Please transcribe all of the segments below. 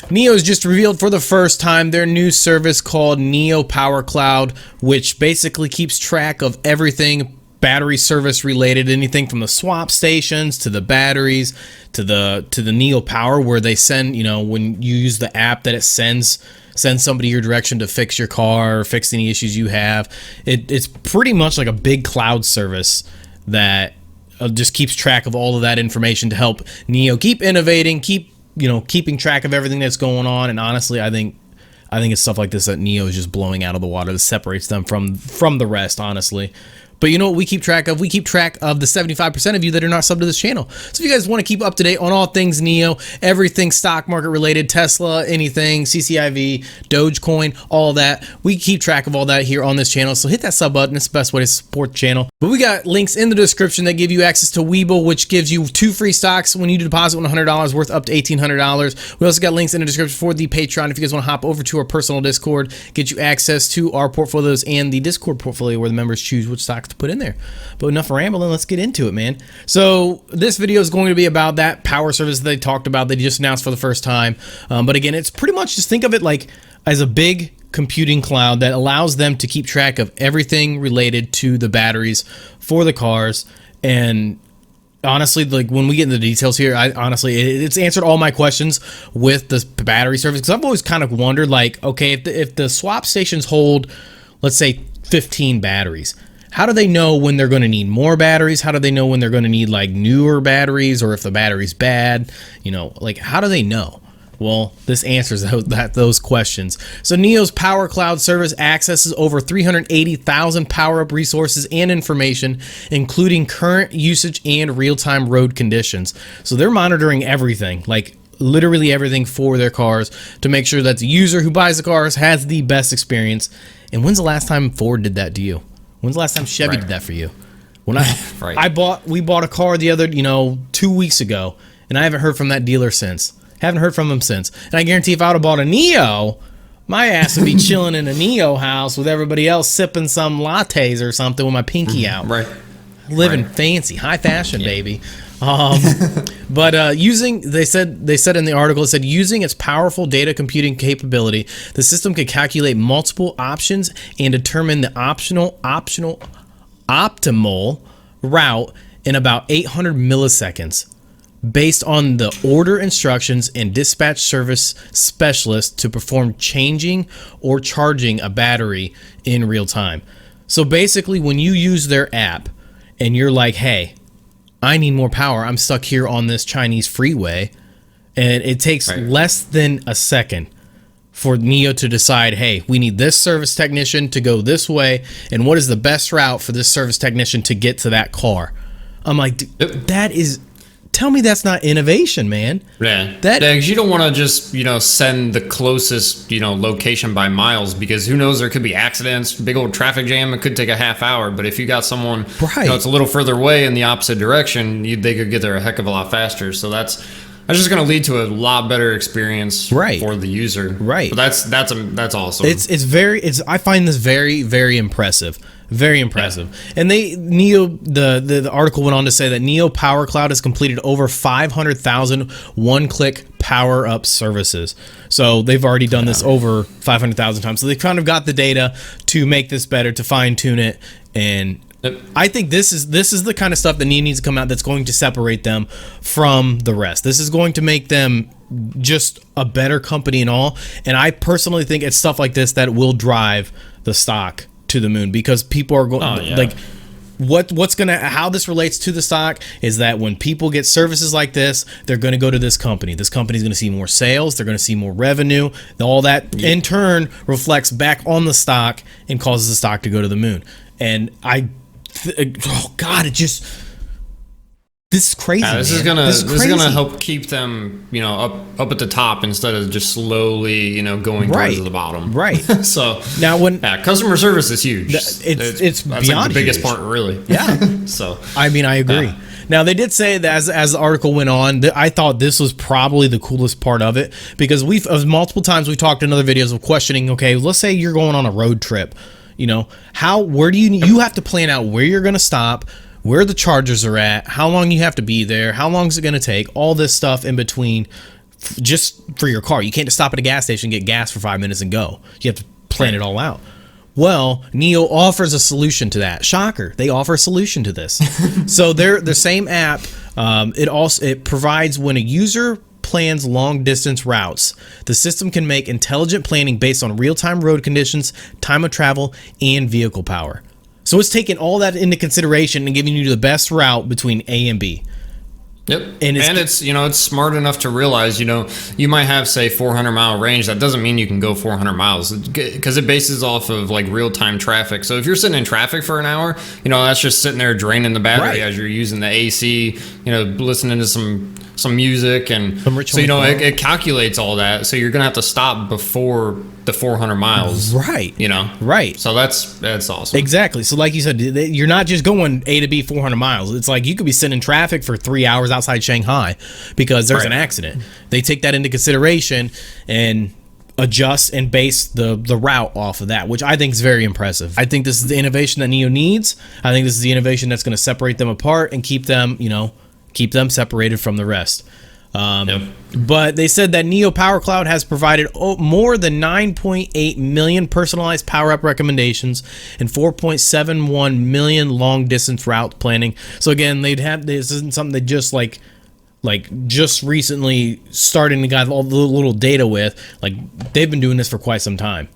NIO's just revealed for the first time their new service called NIO Power Cloud, which basically keeps track of everything battery service related, anything from the swap stations to the batteries to the NIO Power, where they send, you know, when you use the app that it sends somebody your direction to fix your car or fix any issues you have. It's pretty much like a big cloud service that just keeps track of all of that information to help NIO keep innovating, keeping track of everything that's going on. And honestly, I think it's stuff like this that NIO is just blowing out of the water that separates them from the rest, honestly. But you know what we keep track of? We keep track of the 75% of you that are not subbed to this channel. So if you guys want to keep up to date on all things NIO, everything stock market related, Tesla, anything, CCIV, Dogecoin, all that, we keep track of all that here on this channel. So hit that sub button. It's the best way to support the channel. But we got links in the description that give you access to Webull, which gives you 2 free stocks when you deposit $100 worth up to $1,800. We also got links in the description for the Patreon if you guys want to hop over to our personal Discord, get you access to our portfolios and the Discord portfolio where the members choose which stocks to put in there. But enough rambling, let's get into it, man. So this video is going to be about that power service that they talked about, they just announced for the first time. But again, it's pretty much, just think of it like as a big computing cloud that allows them to keep track of everything related to the batteries for the cars. And honestly, like when we get into the details here, it's answered all my questions with this battery service, because I've always kind of wondered, like, okay, if the swap stations hold, let's say 15 batteries, how do they know when they're going to need more batteries? How do they know when they're going to need like newer batteries, or if the battery's bad? You know, like, how do they know? Well, this answers those questions. So NIO's Power Cloud service accesses over 380,000 power-up resources and information, including current usage and real-time road conditions. So they're monitoring everything, like literally everything for their cars, to make sure that the user who buys the cars has the best experience. And when's the last time Ford did that to you? When's the last time Chevy did that for you? When we bought a car the other, 2 weeks ago, and I haven't heard from that dealer since. Haven't heard from them since. And I guarantee if I would have bought a NIO, my ass would be chilling in a NIO house with everybody else sipping some lattes or something with my pinky out. Right. Living fancy, high fashion, baby. But they said in the article, it said, using its powerful data computing capability, the system could calculate multiple options and determine the optimal route in about 800 milliseconds. Based on the order instructions and dispatch service specialists to perform changing or charging a battery in real time. So basically, when you use their app and you're like, hey, I need more power, I'm stuck here on this Chinese freeway, and it takes less than a second for NIO to decide, hey, we need this service technician to go this way, and what is the best route for this service technician to get to that car? I'm like, that is... Tell me that's not innovation, man. Yeah, because you don't want to just, send the closest, location by miles, because who knows, there could be accidents, big old traffic jam. It could take a half hour. But if you got someone, it's a little further away in the opposite direction, they could get there a heck of a lot faster. So that's just going to lead to a lot better experience for the user. Right. But that's awesome. I find this very, very impressive. Very impressive. Yeah. And the article went on to say that NIO Power Cloud has completed over 500,000 one-click power-up services. So they've already done this over 500,000 times. So they kind of got the data to make this better, to fine-tune it. And I think this is the kind of stuff that needs to come out that's going to separate them from the rest. This is going to make them just a better company and all. And I personally think it's stuff like this that will drive the stock to the moon, because people are going like, how this relates to the stock is that when people get services like this, they're going to go to this company. This company's going to see more sales, they're going to see more revenue. All that in turn reflects back on the stock and causes the stock to go to the moon. And this is crazy. This is gonna help keep them, up at the top instead of just slowly, going towards the bottom. Right. So now, customer service is huge. It's that's beyond like the biggest huge. part, really. Yeah. So I agree. Now, they did say that as the article went on, I thought this was probably the coolest part of it, because multiple times we've talked in other videos of questioning, okay, let's say you're going on a road trip, where do you have to plan out where you're going to stop, where the chargers are at, how long you have to be there, how long is it going to take, all this stuff in between just for your car. You can't just stop at a gas station, get gas for 5 minutes and go. You have to plan it all out. Well, NIO offers a solution to that. Shocker, they offer a solution to this. So the same app, it provides when a user plans long distance routes, the system can make intelligent planning based on real-time road conditions, time of travel, and vehicle power. So it's taking all that into consideration and giving you the best route between A and B. Yep. And it's it's smart enough to realize, you might have, say, 400-mile range. That doesn't mean you can go 400 miles because it bases off of like real-time traffic. So if you're sitting in traffic for an hour, that's just sitting there draining the battery as you're using the AC, listening to some music, and so it calculates all that. So you're gonna have to stop before the 400 miles, right? Right. So that's awesome. Exactly. So like you said, you're not just going A to B 400 miles. It's like you could be sitting in traffic for 3 hours outside Shanghai because there's an accident. They take that into consideration and adjust and base the route off of that, which I think is very impressive. I think this is the innovation that NIO needs. I think this is the innovation that's going to separate them apart and keep them separated from the rest. But they said that NIO Power Cloud has provided more than 9.8 million personalized power up recommendations and 4.71 million long distance route planning. So again, this isn't something that just just recently starting to got all the little data with. Like, they've been doing this for quite some time.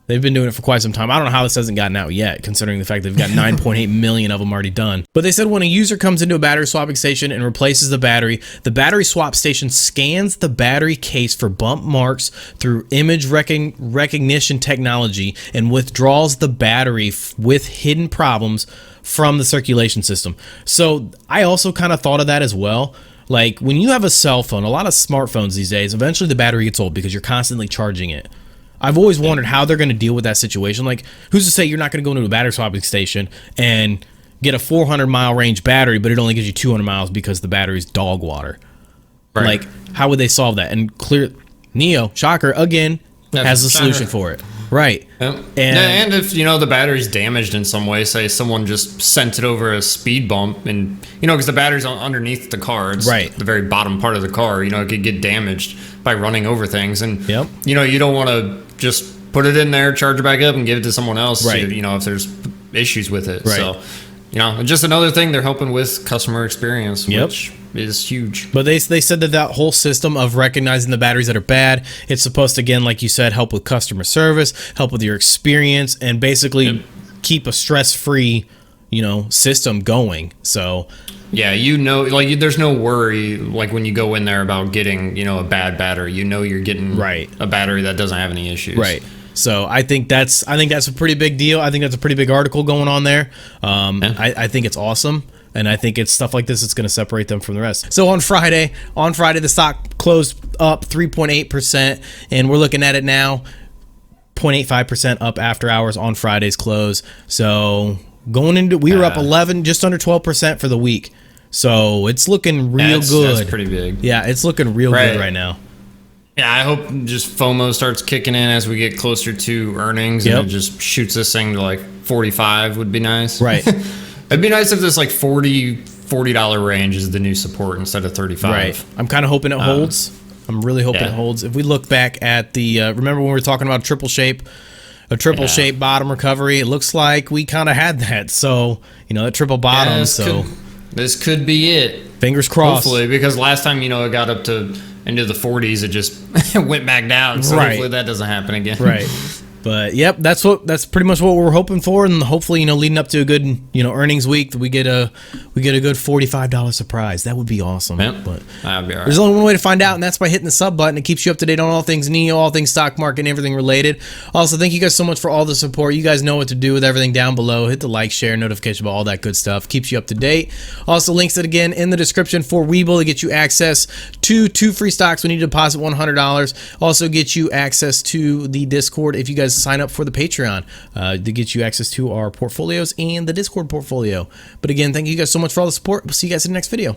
I don't know how this hasn't gotten out yet, considering the fact they've got 9.8 million of them already done. But they said when a user comes into a battery swapping station and replaces the battery swap station scans the battery case for bump marks through image recognition technology and withdraws the battery with hidden problems from the circulation system. So I also kind of thought of that as well. Like, when you have a cell phone, a lot of smartphones these days, eventually the battery gets old because you're constantly charging it. I've always wondered how they're going to deal with that situation. Like, who's to say you're not going to go into a battery swapping station and get a 400-mile range battery, but it only gives you 200 miles because the battery's dog water? Right. Like, how would they solve that? And NIO, shocker, again, has a solution for it. Right. Yep. And if, the battery's damaged in some way, say someone just sent it over a speed bump and, because the battery's underneath the car, it's the very bottom part of the car, it could get damaged by running over things. And, you don't want to just put it in there, charge it back up, and give it to someone else, if there's issues with it. Right. So, just another thing they're helping with customer experience, which is huge. But they said that whole system of recognizing the batteries that are bad, it's supposed to, again, like you said, help with customer service, help with your experience, and basically keep a stress-free, system going. So yeah, there's no worry like when you go in there about getting, a bad battery. You're getting a battery that doesn't have any issues. Right. So I think that's a pretty big deal. I think that's a pretty big article going on there. I think it's awesome. And I think it's stuff like this that's going to separate them from the rest. So on Friday, the stock closed up 3.8%, and we're looking at it now 0.85% up after hours on Friday's close. So we were up 11, just under 12% for the week. So it's looking real good. That's pretty big. Yeah, it's looking real good right now. Yeah, I hope just FOMO starts kicking in as we get closer to earnings and it just shoots this thing to like 45 would be nice. Right. It'd be nice if this like $40 range is the new support instead of 35. Right. I'm kind of hoping it holds. I'm really hoping it holds. If we look back at the remember when we were talking about a triple shape bottom recovery, it looks like we kind of had that. So, that triple bottom. This could be it. Fingers crossed. Hopefully, because last time, it got up to into the 40s, it just went back down. So hopefully that doesn't happen again. Right. But yep, that's pretty much what we're hoping for, and hopefully, leading up to a good, earnings week, that we get a good $45 surprise. That would be awesome. Yep. But that'd be all right. There's only one way to find out, and that's by hitting the sub button. It keeps you up to date on all things NIO, all things stock market, and everything related. Also, thank you guys so much for all the support. You guys know what to do with everything down below. Hit the like, share, notification bell, all that good stuff. Keeps you up to date. Also, links it again in the description for Webull to get you access to 2 free stocks when you deposit $100. Also, get you access to the Discord if you guys sign up for the Patreon to get you access to our portfolios and the Discord portfolio. But again, thank you guys so much for all the support. We'll see you guys in the next video.